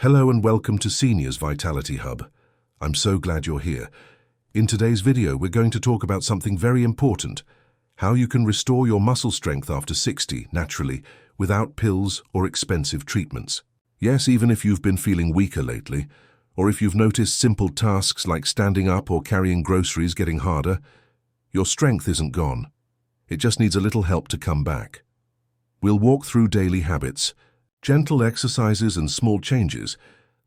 Hello and welcome to Seniors Vitality Hub. I'm so glad you're here. In today's video, we're going to talk about something very important: how you can restore your muscle strength after 60 naturally, without pills or expensive treatments. Yes, even if you've been feeling weaker lately, or if you've noticed simple tasks like standing up or carrying groceries getting harder, your strength isn't gone. It just needs a little help to come back. We'll walk through daily habits, gentle exercises and small changes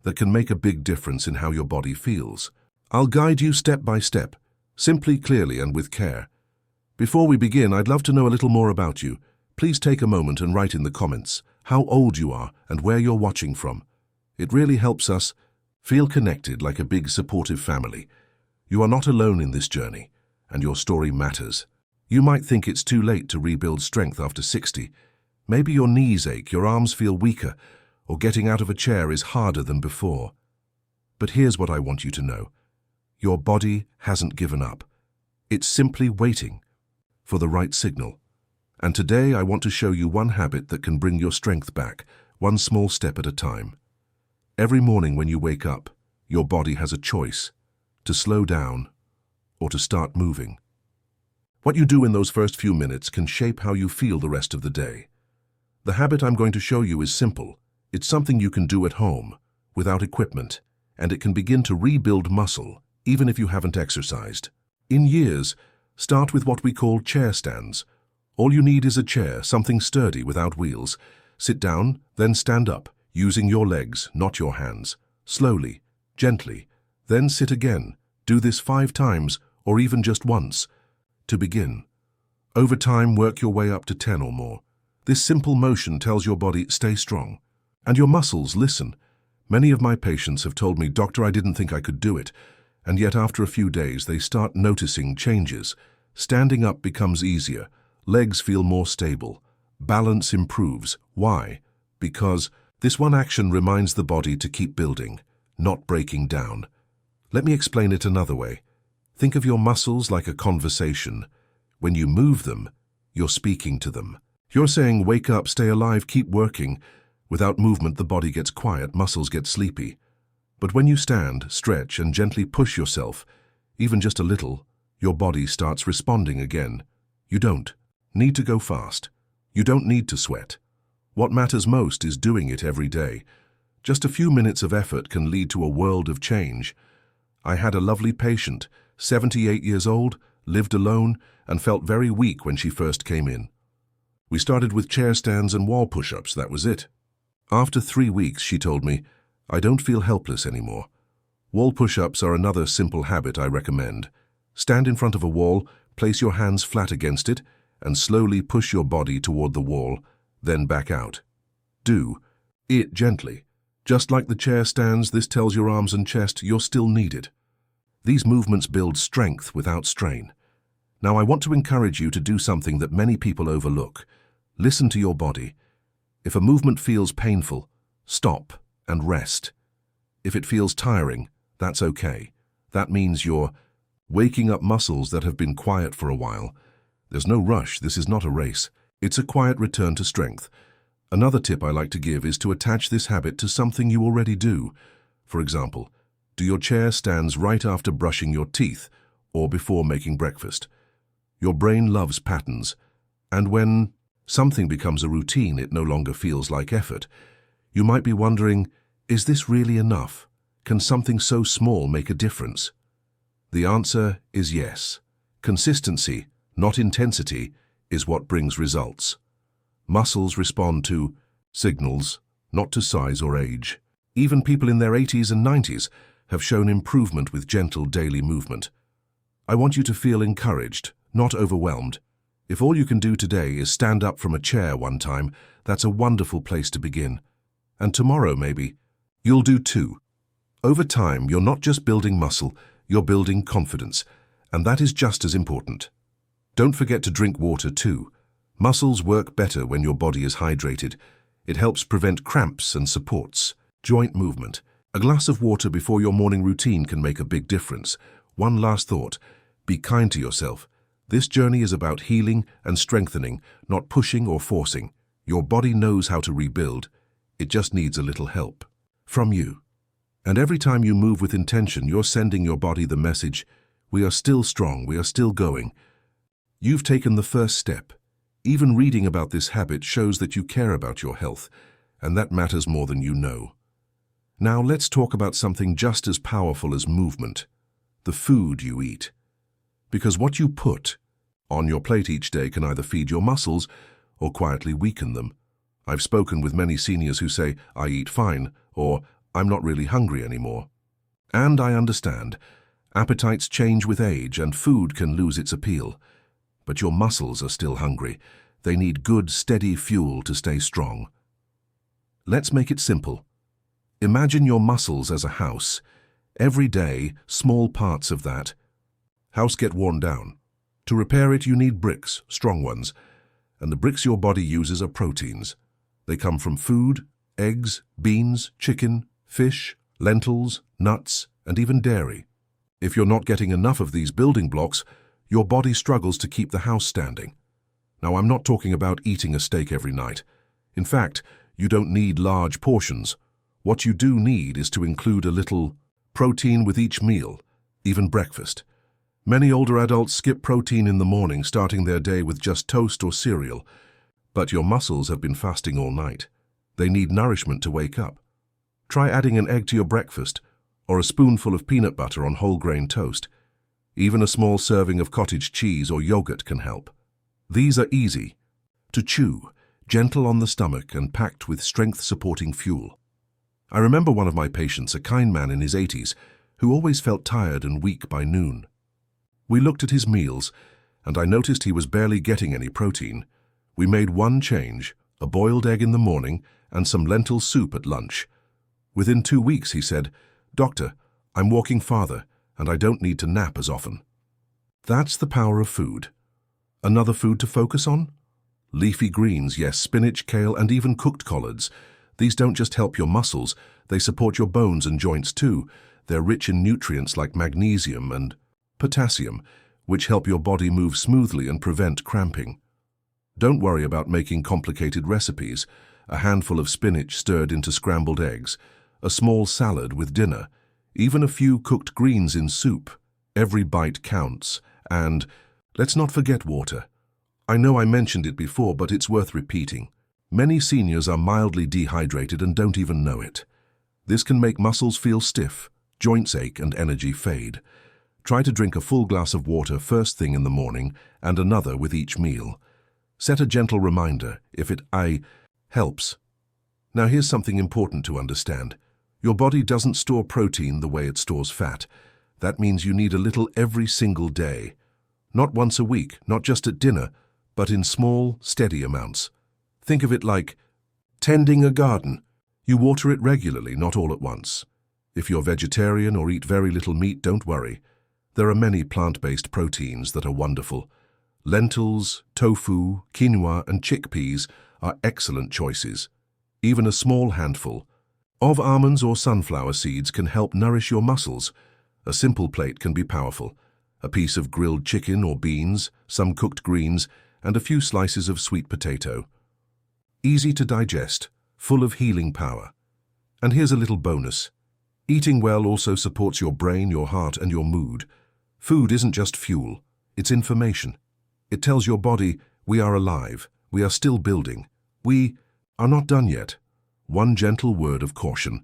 that can make a big difference in how your body feels. I'll guide you step by step, simply, clearly, and with care. Before we begin, I'd love to know a little more about you. Please take a moment and write in the comments how old you are and where you're watching from. It really helps us feel connected, like a big supportive family. You are not alone in this journey, and your story matters. You might think it's too late to rebuild strength after 60. Maybe your knees ache, your arms feel weaker, or getting out of a chair is harder than before. But here's what I want you to know. Your body hasn't given up. It's simply waiting for the right signal. And today I want to show you one habit that can bring your strength back, one small step at a time. Every morning when you wake up, your body has a choice: to slow down or to start moving. What you do in those first few minutes can shape how you feel the rest of the day. The habit I'm going to show you is simple. It's something you can do at home, without equipment, and it can begin to rebuild muscle, even if you haven't exercised. In years, start with what we call chair stands. All you need is a chair, something sturdy without wheels. Sit down, then stand up, using your legs, not your hands. Slowly, gently, then sit again. Do this 5 times, or even just once. To begin. Over time, work your way up to 10 or more. This simple motion tells your body, stay strong. And your muscles listen. Many of my patients have told me, "Doctor, I didn't think I could do it." And yet after a few days, they start noticing changes. Standing up becomes easier. Legs feel more stable. Balance improves. Why? Because this one action reminds the body to keep building, not breaking down. Let me explain it another way. Think of your muscles like a conversation. When you move them, you're speaking to them. You're saying, wake up, stay alive, keep working. Without movement, the body gets quiet, muscles get sleepy. But when you stand, stretch, and gently push yourself, even just a little, your body starts responding again. You don't need to go fast. You don't need to sweat. What matters most is doing it every day. Just a few minutes of effort can lead to a world of change. I had a lovely patient, 78 years old, lived alone, and felt very weak when she first came in. We started with chair stands and wall push-ups, that was it. After 3 weeks, she told me, "I don't feel helpless anymore." Wall push-ups are another simple habit I recommend. Stand in front of a wall, place your hands flat against it, and slowly push your body toward the wall, then back out. Do it gently. Just like the chair stands, this tells your arms and chest you're still needed. These movements build strength without strain. Now I want to encourage you to do something that many people overlook. Listen to your body. If a movement feels painful, stop and rest. If it feels tiring, that's okay. That means you're waking up muscles that have been quiet for a while. There's no rush, this is not a race. It's a quiet return to strength. Another tip I like to give is to attach this habit to something you already do. For example, do your chair stands right after brushing your teeth or before making breakfast. Your brain loves patterns, and when something becomes a routine, it no longer feels like effort. You might be wondering, is this really enough? Can something so small make a difference? The answer is yes. Consistency, not intensity, is what brings results. Muscles respond to signals, not to size or age. Even people in their 80s and 90s have shown improvement with gentle daily movement. I want you to feel encouraged, not overwhelmed. If all you can do today is stand up from a chair one time, that's a wonderful place to begin. And tomorrow, maybe, you'll do 2. Over time, you're not just building muscle, you're building confidence, and that is just as important. Don't forget to drink water too. Muscles work better when your body is hydrated. It helps prevent cramps and supports joint movement. A glass of water before your morning routine can make a big difference. One last thought: be kind to yourself. This journey is about healing and strengthening, not pushing or forcing. Your body knows how to rebuild. It just needs a little help. from you. And every time you move with intention, you're sending your body the message, we are still strong, we are still going. You've taken the first step. Even reading about this habit shows that you care about your health, and that matters more than you know. Now let's talk about something just as powerful as movement, the food you eat. Because what you put on your plate each day can either feed your muscles or quietly weaken them. I've spoken with many seniors who say, I eat fine, or I'm not really hungry anymore. And I understand. Appetites change with age and food can lose its appeal. But your muscles are still hungry. They need good, steady fuel to stay strong. Let's make it simple. Imagine your muscles as a house. Every day, small parts of that house get worn down. To repair it, you need bricks, strong ones. And the bricks your body uses are proteins. They come from food, eggs, beans, chicken, fish, lentils, nuts, and even dairy. If you're not getting enough of these building blocks, your body struggles to keep the house standing. Now, I'm not talking about eating a steak every night. In fact, you don't need large portions. What you do need is to include a little protein with each meal, even breakfast. Many older adults skip protein in the morning, starting their day with just toast or cereal. But your muscles have been fasting all night. They need nourishment to wake up. Try adding an egg to your breakfast, or a spoonful of peanut butter on whole grain toast. Even a small serving of cottage cheese or yogurt can help. These are easy to chew, gentle on the stomach and packed with strength-supporting fuel. I remember one of my patients, a kind man in his 80s, who always felt tired and weak by noon. We looked at his meals, and I noticed he was barely getting any protein. We made one change, a boiled egg in the morning and some lentil soup at lunch. Within 2 weeks, he said, "Doctor, I'm walking farther, and I don't need to nap as often." That's the power of food. Another food to focus on? Leafy greens, yes, spinach, kale, and even cooked collards. These don't just help your muscles, they support your bones and joints too. They're rich in nutrients like magnesium and potassium, which help your body move smoothly and prevent cramping. Don't worry about making complicated recipes. A handful of spinach stirred into scrambled eggs, a small salad with dinner, even a few cooked greens in soup. Every bite counts. And let's not forget water. I know I mentioned it before, but it's worth repeating. Many seniors are mildly dehydrated and don't even know it. This can make muscles feel stiff, joints ache, and energy fade. Try to drink a full glass of water first thing in the morning and another with each meal. Set a gentle reminder if it helps. Now here's something important to understand. Your body doesn't store protein the way it stores fat. That means you need a little every single day. Not once a week, not just at dinner, but in small, steady amounts. Think of it like tending a garden. You water it regularly, not all at once. If you're vegetarian or eat very little meat, don't worry. There are many plant-based proteins that are wonderful. Lentils, tofu, quinoa, and chickpeas are excellent choices. Even a small handful of almonds or sunflower seeds can help nourish your muscles. A simple plate can be powerful. A piece of grilled chicken or beans, some cooked greens, and a few slices of sweet potato. Easy to digest, full of healing power. And here's a little bonus. Eating well also supports your brain, your heart, and your mood. Food isn't just fuel, it's information. It tells your body, we are alive, we are still building, we are not done yet. One gentle word of caution.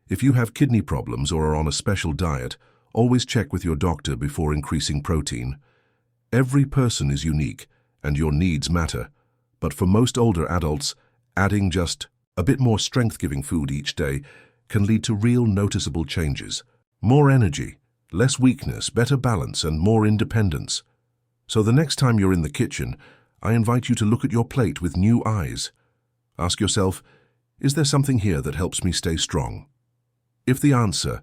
If you have kidney problems or are on a special diet, always check with your doctor before increasing protein. Every person is unique, and your needs matter. But for most older adults, adding just a bit more strength-giving food each day can lead to real noticeable changes. More energy, less weakness, better balance, and more independence. So the next time you're in the kitchen, I invite you to look at your plate with new eyes. Ask yourself, is there something here that helps me stay strong? If the answer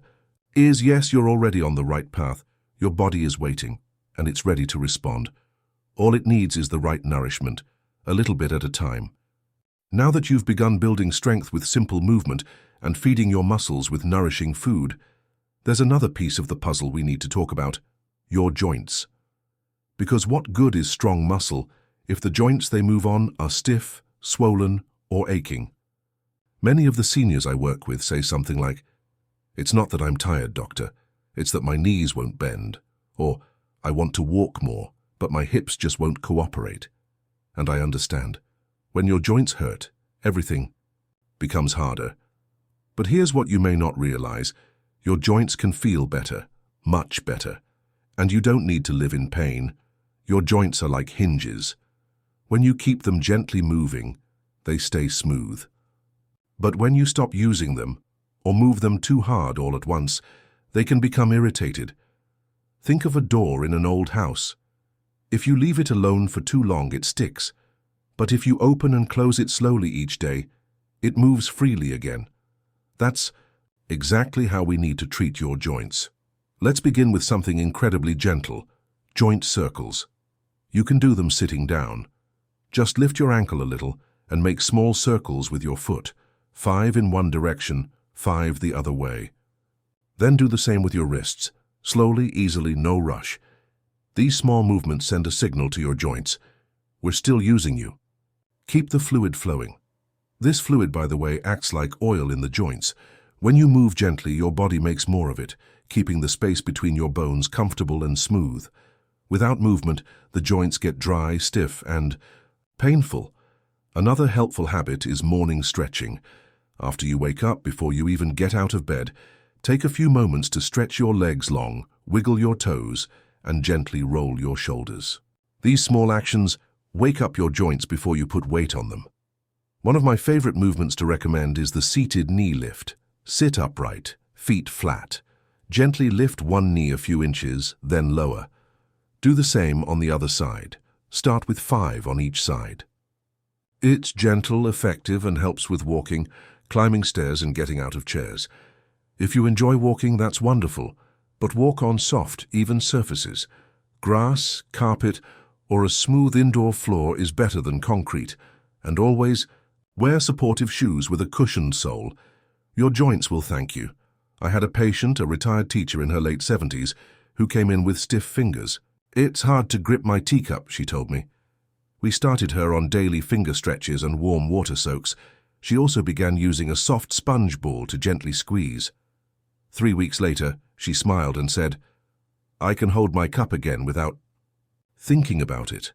is yes, you're already on the right path. Your body is waiting, and it's ready to respond. All it needs is the right nourishment, a little bit at a time. Now that you've begun building strength with simple movement and feeding your muscles with nourishing food, there's another piece of the puzzle we need to talk about, your joints. Because what good is strong muscle if the joints they move on are stiff, swollen, or aching? Many of the seniors I work with say something like, "It's not that I'm tired, doctor. It's that my knees won't bend." Or, "I want to walk more, but my hips just won't cooperate." And I understand. When your joints hurt, everything becomes harder. But here's what you may not realize. Your joints can feel better, much better. And you don't need to live in pain. Your joints are like hinges. When you keep them gently moving, they stay smooth. But when you stop using them, or move them too hard all at once, they can become irritated. Think of a door in an old house. If you leave it alone for too long, it sticks. But if you open and close it slowly each day, it moves freely again. That's exactly how we need to treat your joints. Let's begin with something incredibly gentle, joint circles. You can do them sitting down. Just lift your ankle a little and make small circles with your foot, 5 in one direction, 5 the other way. Then do the same with your wrists, slowly, easily, no rush. These small movements send a signal to your joints. We're still using you. Keep the fluid flowing. This fluid, by the way, acts like oil in the joints. When you move gently, your body makes more of it, keeping the space between your bones comfortable and smooth. Without movement, the joints get dry, stiff, and painful. Another helpful habit is morning stretching. After you wake up, before you even get out of bed, take a few moments to stretch your legs long, wiggle your toes, and gently roll your shoulders. These small actions wake up your joints before you put weight on them. One of my favorite movements to recommend is the seated knee lift. Sit upright, feet flat. Gently lift one knee a few inches, then lower. Do the same on the other side. Start with 5 on each side. It's gentle, effective, and helps with walking, climbing stairs, and getting out of chairs. If you enjoy walking, that's wonderful, but walk on soft, even surfaces. Grass, carpet, or a smooth indoor floor is better than concrete. And always, wear supportive shoes with a cushioned sole. Your joints will thank you. I had a patient, a retired teacher in her late 70s, who came in with stiff fingers. "It's hard to grip my teacup," she told me. We started her on daily finger stretches and warm water soaks. She also began using a soft sponge ball to gently squeeze. 3 weeks later, she smiled and said, "I can hold my cup again without thinking about it."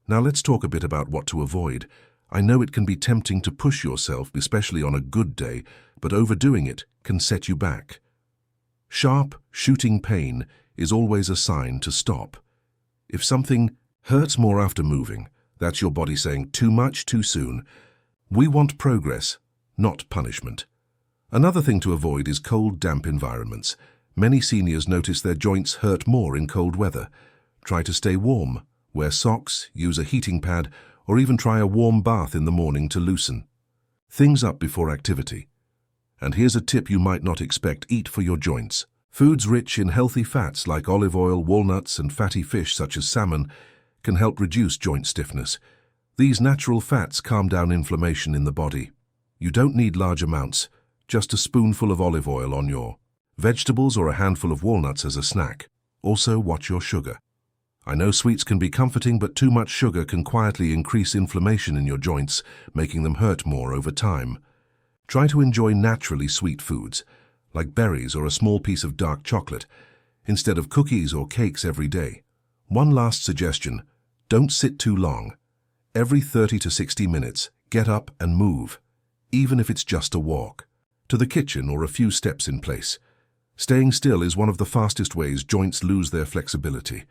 Now let's talk a bit about what to avoid. I know it can be tempting to push yourself, especially on a good day, but overdoing it can set you back. Sharp, shooting pain is always a sign to stop. If something hurts more after moving, that's your body saying too much too soon. We want progress, not punishment. Another thing to avoid is cold, damp environments. Many seniors notice their joints hurt more in cold weather. Try to stay warm. Wear socks, use a heating pad, or even try a warm bath in the morning to loosen things up before activity. And here's a tip you might not expect: eat for your joints. Foods rich in healthy fats like olive oil, walnuts, and fatty fish such as salmon can help reduce joint stiffness. These natural fats calm down inflammation in the body. You don't need large amounts, just a spoonful of olive oil on your vegetables or a handful of walnuts as a snack. Also, watch your sugar. I know sweets can be comforting, but too much sugar can quietly increase inflammation in your joints, making them hurt more over time. Try to enjoy naturally sweet foods, like berries or a small piece of dark chocolate, instead of cookies or cakes every day. One last suggestion: don't sit too long. Every 30 to 60 minutes, get up and move, even if it's just a walk, to the kitchen or a few steps in place. Staying still is one of the fastest ways joints lose their flexibility.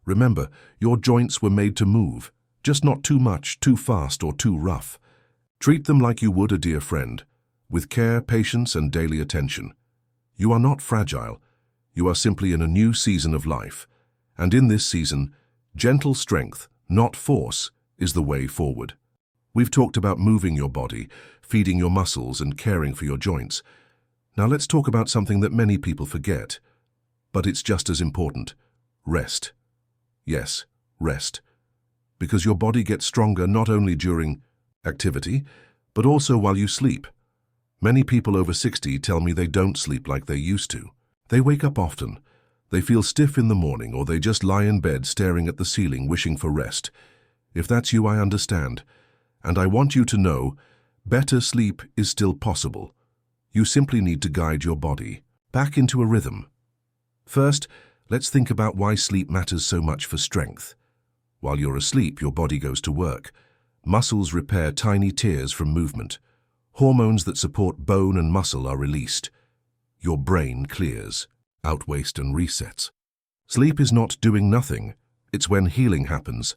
Remember, your joints were made to move, just not too much, too fast, or too rough. Treat them like you would a dear friend, with care, patience, and daily attention. You are not fragile. You are simply in a new season of life. And in this season, gentle strength, not force, is the way forward. We've talked about moving your body, feeding your muscles, and caring for your joints. Now let's talk about something that many people forget, but it's just as important: rest. Yes, rest. Because your body gets stronger not only during activity, but also while you sleep. Many people over 60 tell me they don't sleep like they used to. They wake up often. They feel stiff in the morning, or they just lie in bed staring at the ceiling wishing for rest. If that's you, I understand. And I want you to know, Better sleep is still possible. You simply need to guide your body back into a rhythm. First, let's think about why sleep matters so much for strength. While you're asleep, your body goes to work. Muscles repair tiny tears from movement. Hormones that support bone and muscle are released. Your brain clears, outwaste and resets. Sleep is not doing nothing. It's when healing happens.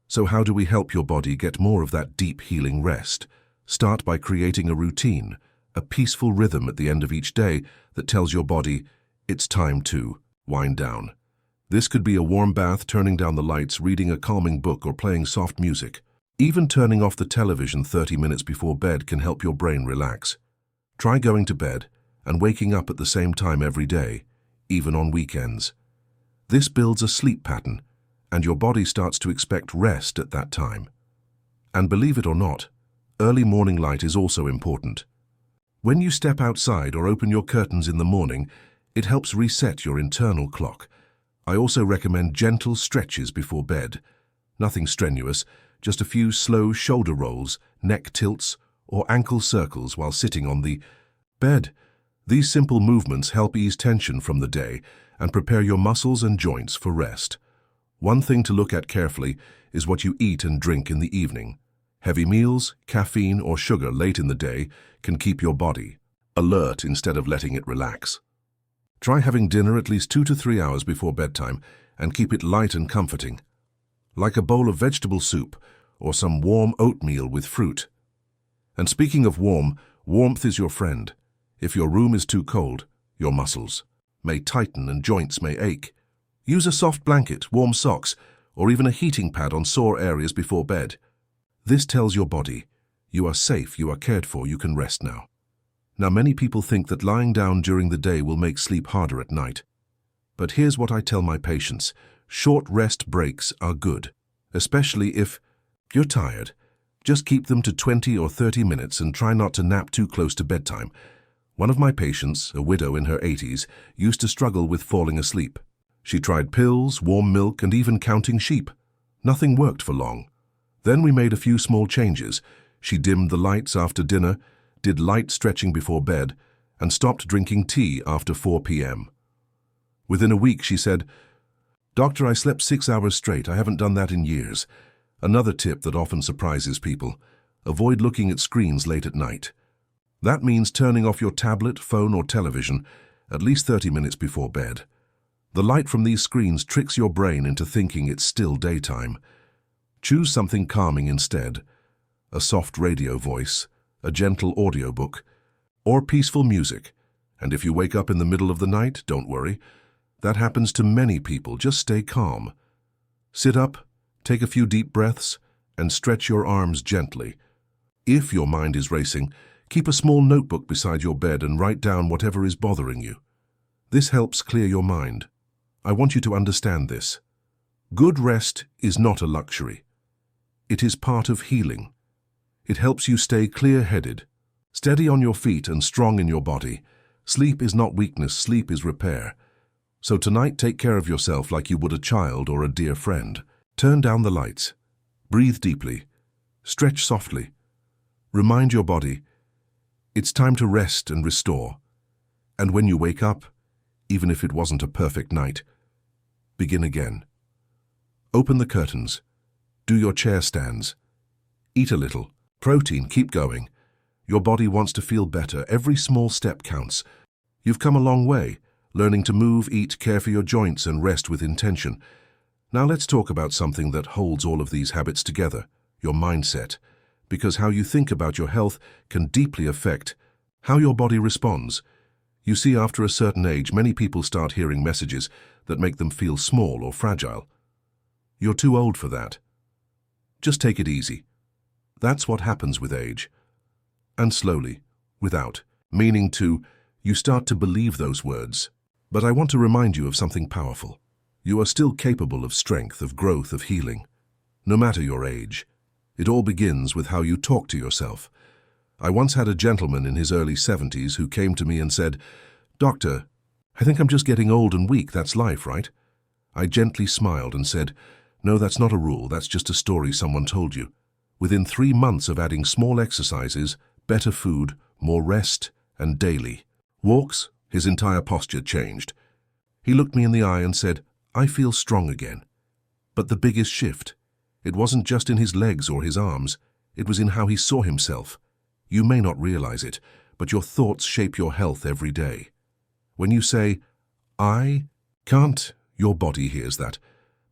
So how do we help your body get more of that deep healing rest? Start by creating a routine, a peaceful rhythm at the end of each day that tells your body, it's time to wind down. This could be a warm bath, turning down the lights, reading a calming book, or playing soft music. Even turning off the television 30 minutes before bed can help your brain relax. Try going to bed and waking up at the same time every day, even on weekends. This builds a sleep pattern, and your body starts to expect rest at that time. And believe it or not, early morning light is also important. When you step outside or open your curtains in the morning, it helps reset your internal clock. I also recommend gentle stretches before bed. Nothing strenuous, just a few slow shoulder rolls, neck tilts, or ankle circles while sitting on the bed. These simple movements help ease tension from the day and prepare your muscles and joints for rest. One thing to look at carefully is what you eat and drink in the evening. Heavy meals, caffeine, or sugar late in the day can keep your body alert instead of letting it relax. Try having dinner at least 2 to 3 hours before bedtime and keep it light and comforting, like a bowl of vegetable soup or some warm oatmeal with fruit. And speaking of warm, warmth is your friend. If your room is too cold, your muscles may tighten and joints may ache. Use a soft blanket, warm socks, or even a heating pad on sore areas before bed. This tells your body, you are safe, you are cared for, you can rest now. Now, many people think that lying down during the day will make sleep harder at night. But here's what I tell my patients. Short rest breaks are good, especially if you're tired. Just keep them to 20 or 30 minutes and try not to nap too close to bedtime. One of my patients, a widow in her 80s, used to struggle with falling asleep. She tried pills, warm milk, and even counting sheep. Nothing worked for long. Then we made a few small changes. She dimmed the lights after dinner, did light stretching before bed, and stopped drinking tea after 4 p.m. Within a week, she said, "Doctor, I slept 6 hours straight. I haven't done that in years." Another tip that often surprises people: avoid looking at screens late at night. That means turning off your tablet, phone, or television at least 30 minutes before bed. The light from these screens tricks your brain into thinking it's still daytime. Choose something calming instead: a soft radio voice, a gentle audiobook, or peaceful music. And if you wake up in the middle of the night, don't worry. That happens to many people. Just stay calm. Sit up, take a few deep breaths, and stretch your arms gently. If your mind is racing, keep a small notebook beside your bed and write down whatever is bothering you. This helps clear your mind. I want you to understand this. Good rest is not a luxury. It is part of healing. It helps you stay clear-headed, steady on your feet, and strong in your body. Sleep is not weakness, sleep is repair. So tonight, take care of yourself like you would a child or a dear friend. Turn down the lights. Breathe deeply. Stretch softly. Remind your body, it's time to rest and restore. And when you wake up, even if it wasn't a perfect night, begin again. Open the curtains. Do your chair stands. Eat a little. Protein, keep going. Your body wants to feel better. Every small step counts. You've come a long way, learning to move, eat, care for your joints, and rest with intention. Now let's talk about something that holds all of these habits together: your mindset. Because how you think about your health can deeply affect how your body responds. You see, after a certain age, many people start hearing messages that make them feel small or fragile. You're too old for that. Just take it easy. That's what happens with age. And slowly, without meaning to, you start to believe those words. But I want to remind you of something powerful. You are still capable of strength, of growth, of healing. No matter your age. It all begins with how you talk to yourself. I once had a gentleman in his early 70s who came to me and said, "Doctor, I think I'm just getting old and weak. That's life, right?" I gently smiled and said, "No, that's not a rule. That's just a story someone told you. Within 3 months of adding small exercises, better food, more rest, and daily walks, his entire posture changed. He looked me in the eye and said, "I feel strong again." But the biggest shift, it wasn't just in his legs or his arms, it was in how he saw himself. You may not realize it, but your thoughts shape your health every day. When you say, "I can't," your body hears that.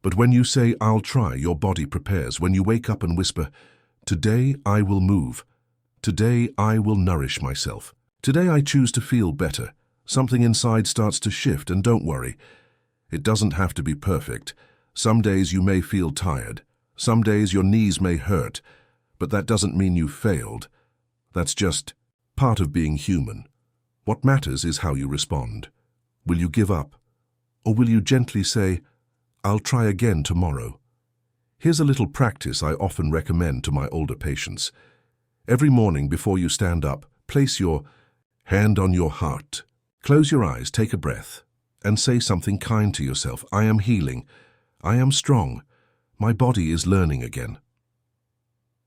But when you say, "I'll try," your body prepares. When you wake up and whisper, "Today I will move. Today I will nourish myself. Today I choose to feel better," something inside starts to shift. And don't worry, it doesn't have to be perfect. Some days you may feel tired. Some days your knees may hurt. But that doesn't mean you failed. That's just part of being human. What matters is how you respond. Will you give up? Or will you gently say, "I'll try again tomorrow"? Here's a little practice I often recommend to my older patients. Every morning before you stand up, place your hand on your heart. Close your eyes, take a breath, and say something kind to yourself. "I am healing. I am strong. My body is learning again."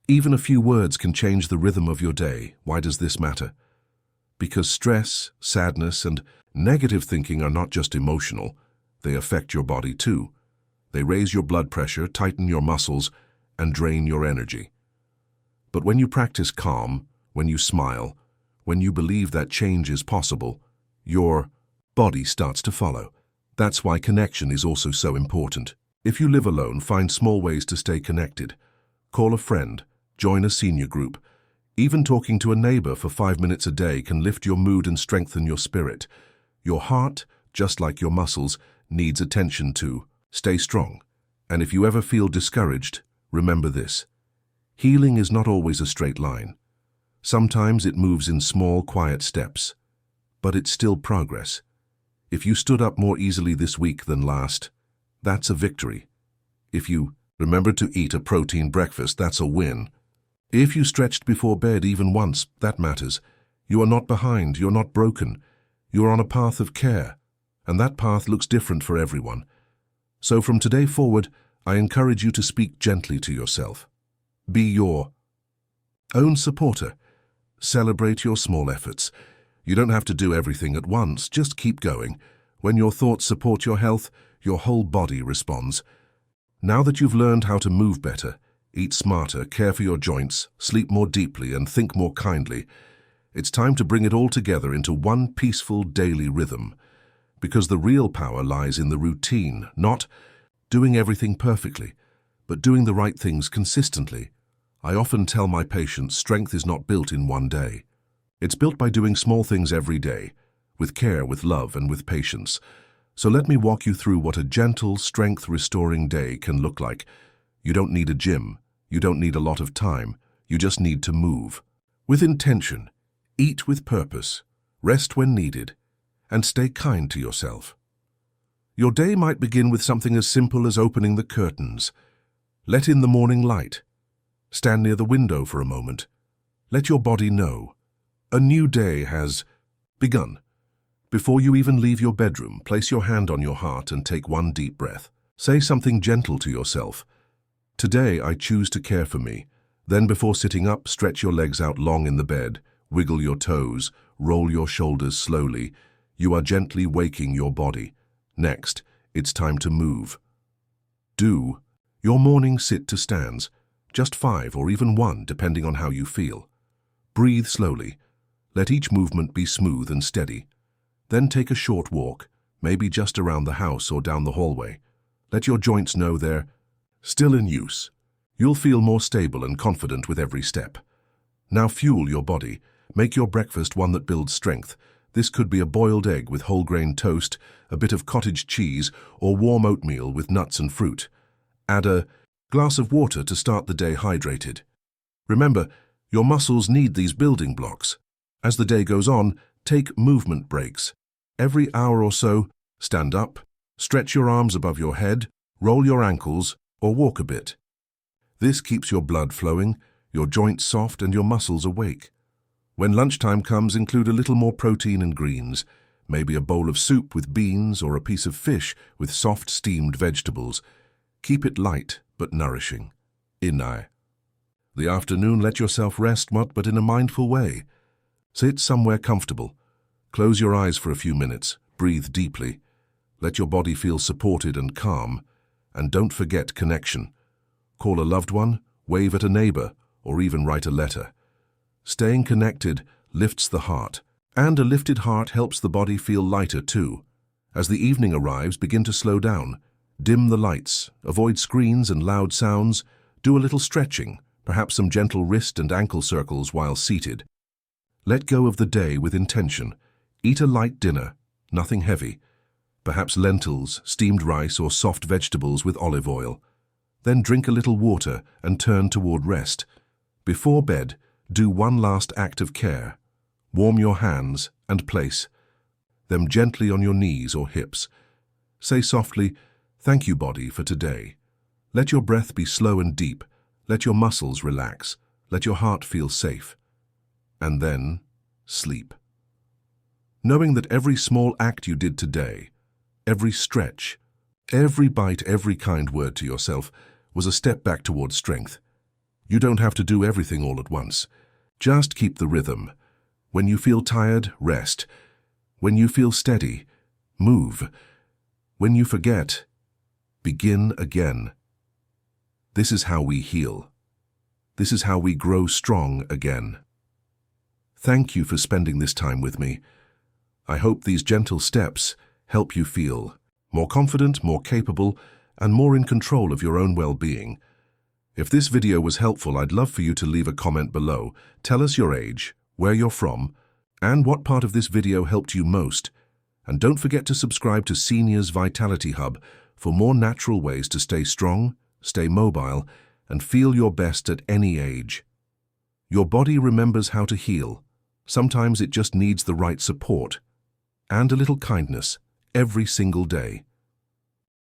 Even a few words can change the rhythm of your day. Why does this matter? Because stress, sadness, and negative thinking are not just emotional. They affect your body too. They raise your blood pressure, tighten your muscles, and drain your energy. But when you practice calm, when you smile, when you believe that change is possible, your body starts to follow. That's why connection is also so important. If you live alone, find small ways to stay connected. Call a friend, join a senior group. Even talking to a neighbor for 5 minutes a day can lift your mood and strengthen your spirit. Your heart, just like your muscles, needs attention too. Stay strong. And if you ever feel discouraged, remember this. Healing is not always a straight line. Sometimes it moves in small, quiet steps. But it's still progress. If you stood up more easily this week than last, that's a victory. If you remembered to eat a protein breakfast, that's a win. If you stretched before bed even once, that matters. You are not behind, you're not broken. You are on a path of care, and that path looks different for everyone. So from today forward, I encourage you to speak gently to yourself. Be your own supporter. Celebrate your small efforts. You don't have to do everything at once, just keep going. When your thoughts support your health, your whole body responds. Now that you've learned how to move better, eat smarter, care for your joints, sleep more deeply, and think more kindly, it's time to bring it all together into one peaceful daily rhythm. Because the real power lies in the routine, not doing everything perfectly, but doing the right things consistently. I often tell my patients strength is not built in one day. It's built by doing small things every day, with care, with love, and with patience. So let me walk you through what a gentle, strength-restoring day can look like. You don't need a gym. You don't need a lot of time. You just need to move. With intention, eat with purpose, rest when needed, and stay kind to yourself. Your day might begin with something as simple as opening the curtains. Let in the morning light. Stand near the window for a moment. Let your body know a new day has begun. Before you even leave your bedroom, place your hand on your heart and take one deep breath. Say something gentle to yourself. Today I choose to care for me. Then before sitting up, stretch your legs out long in the bed, wiggle your toes, roll your shoulders slowly. You are gently waking your body. Next, it's time to move. Do your morning sit to stands, just 5 or even 1 depending on how you feel. Breathe slowly. Let each movement be smooth and steady. Then take a short walk, maybe just around the house or down the hallway. Let your joints know they're still in use. You'll feel more stable and confident with every step. Now fuel your body. Make your breakfast one that builds strength. This could be a boiled egg with whole grain toast, a bit of cottage cheese, or warm oatmeal with nuts and fruit. Add a glass of water to start the day hydrated. Remember, your muscles need these building blocks. As the day goes on, take movement breaks. Every hour or so, stand up, stretch your arms above your head, roll your ankles, or walk a bit. This keeps your blood flowing, your joints soft, and your muscles awake. When lunchtime comes, include a little more protein and greens, maybe a bowl of soup with beans or a piece of fish with soft steamed vegetables. Keep it light but nourishing. Inai. The afternoon, let yourself rest, but in a mindful way. Sit somewhere comfortable. Close your eyes for a few minutes. Breathe deeply. Let your body feel supported and calm. And don't forget connection. Call a loved one, wave at a neighbor, or even write a letter. Staying connected lifts the heart. And a lifted heart helps the body feel lighter too. As the evening arrives, begin to slow down. Dim the lights. Avoid screens and loud sounds. Do a little stretching, perhaps some gentle wrist and ankle circles while seated. Let go of the day with intention. Eat a light dinner, nothing heavy. Perhaps lentils, steamed rice, or soft vegetables with olive oil. Then drink a little water and turn toward rest. Before bed, do one last act of care. Warm your hands and place them gently on your knees or hips. Say softly, "Thank you, body, for today." Let your breath be slow and deep. Let your muscles relax. Let your heart feel safe. And then, sleep. Knowing that every small act you did today, every stretch, every bite, every kind word to yourself was a step back towards strength. You don't have to do everything all at once. Just keep the rhythm. When you feel tired, rest. When you feel steady, move. When you forget, begin again. This is how we heal. This is how we grow strong again. Thank you for spending this time with me. I hope these gentle steps help you feel more confident, more capable, and more in control of your own well-being. If this video was helpful, I'd love for you to leave a comment below. Tell us your age, where you're from, and what part of this video helped you most. And don't forget to subscribe to Seniors Vitality Hub for more natural ways to stay strong, stay mobile, and feel your best at any age. Your body remembers how to heal. Sometimes it just needs the right support and a little kindness every single day.